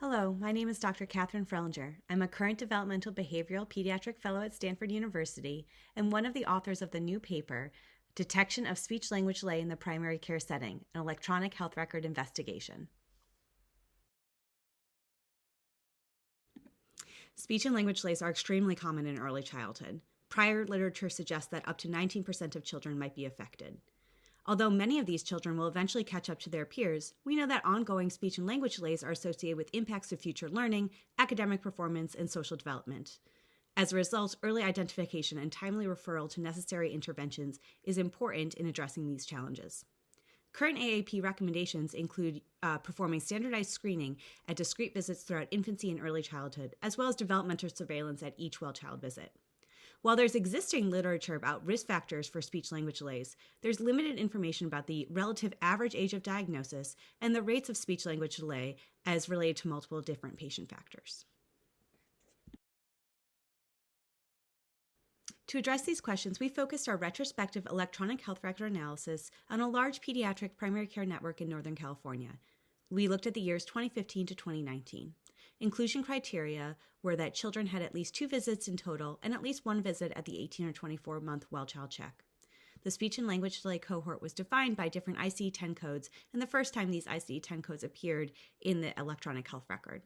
Hello, my name is Dr. Catherine Frelinger. I'm a current developmental behavioral pediatric fellow at Stanford University and one of the authors of the new paper, Detection of Speech-Language Delay in the Primary Care Setting, an Electronic Health Record Investigation. Speech and language delays are extremely common in early childhood. Prior literature suggests that up to 19% of children might be affected. Although many of these children will eventually catch up to their peers, we know that ongoing speech and language delays are associated with impacts to future learning, academic performance, and social development. As a result, early identification and timely referral to necessary interventions is important in addressing these challenges. Current AAP recommendations include performing standardized screening at discrete visits throughout infancy and early childhood, as well as developmental surveillance at each well-child visit. While there's existing literature about risk factors for speech-language delays, there's limited information about the relative average age of diagnosis and the rates of speech-language delay as related to multiple different patient factors. To address these questions, we focused our retrospective electronic health record analysis on a large pediatric primary care network in Northern California. We looked at the years 2015 to 2019. Inclusion criteria were that children had at least 2 visits in total and at least 1 visit at the 18 or 24-month well-child check. The speech and language delay cohort was defined by different ICD-10 codes, and the first time these ICD-10 codes appeared in the electronic health record.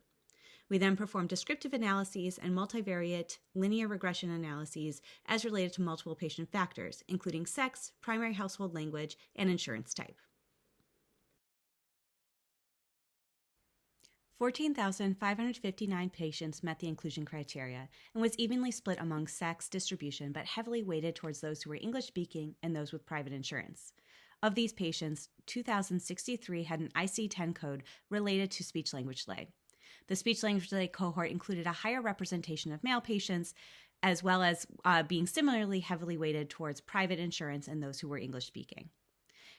We then performed descriptive analyses and multivariate linear regression analyses as related to multiple patient factors, including sex, primary household language, and insurance type. 14,559 patients met the inclusion criteria and was evenly split among sex distribution, but heavily weighted towards those who were English-speaking and those with private insurance. Of these patients, 2,063 had an ICD-10 code related to speech-language delay. The speech-language delay cohort included a higher representation of male patients, as well as being similarly heavily weighted towards private insurance and those who were English-speaking.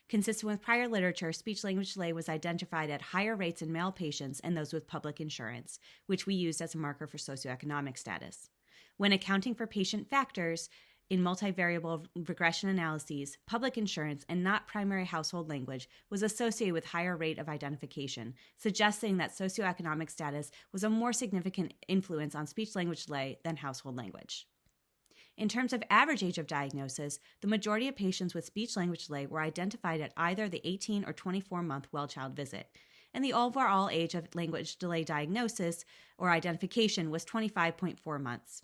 Consistent with prior literature, speech-language delay was identified at higher rates in male patients and those with public insurance, which we used as a marker for socioeconomic status. When accounting for patient factors in multivariable regression analyses, public insurance and not primary household language was associated with higher rate of identification, suggesting that socioeconomic status was a more significant influence on speech-language delay than household language. In terms of average age of diagnosis, the majority of patients with speech-language delay were identified at either the 18 or 24-month well-child visit, and the overall age of language delay diagnosis or identification was 25.4 months.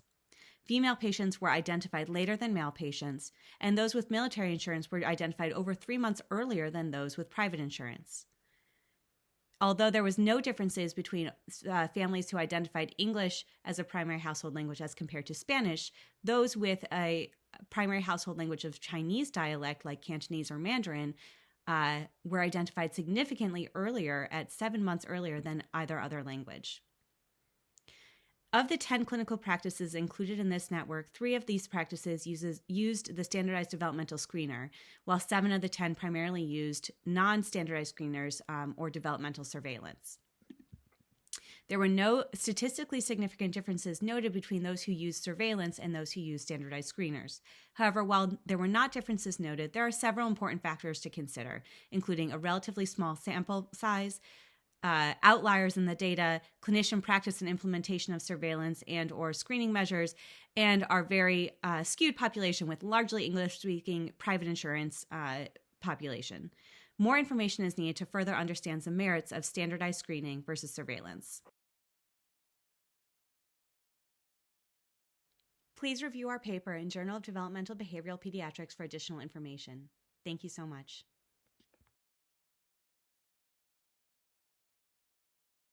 Female patients were identified later than male patients, and those with military insurance were identified over 3 months earlier than those with private insurance. Although there was no differences between families who identified English as a primary household language as compared to Spanish, those with a primary household language of Chinese dialect like Cantonese or Mandarin were identified significantly earlier at 7 months earlier than either other language. Of the 10 clinical practices included in this network, 3 of these practices used the standardized developmental screener, while 7 of the 10 primarily used non-standardized screeners or developmental surveillance. There were no statistically significant differences noted between those who used surveillance and those who used standardized screeners. However, while there were not differences noted, there are several important factors to consider, including a relatively small sample size, outliers in the data, clinician practice and implementation of surveillance and or screening measures, and our very skewed population with largely English-speaking private insurance population. More information is needed to further understand the merits of standardized screening versus surveillance. Please review our paper in Journal of Developmental Behavioral Pediatrics for additional information. Thank you so much.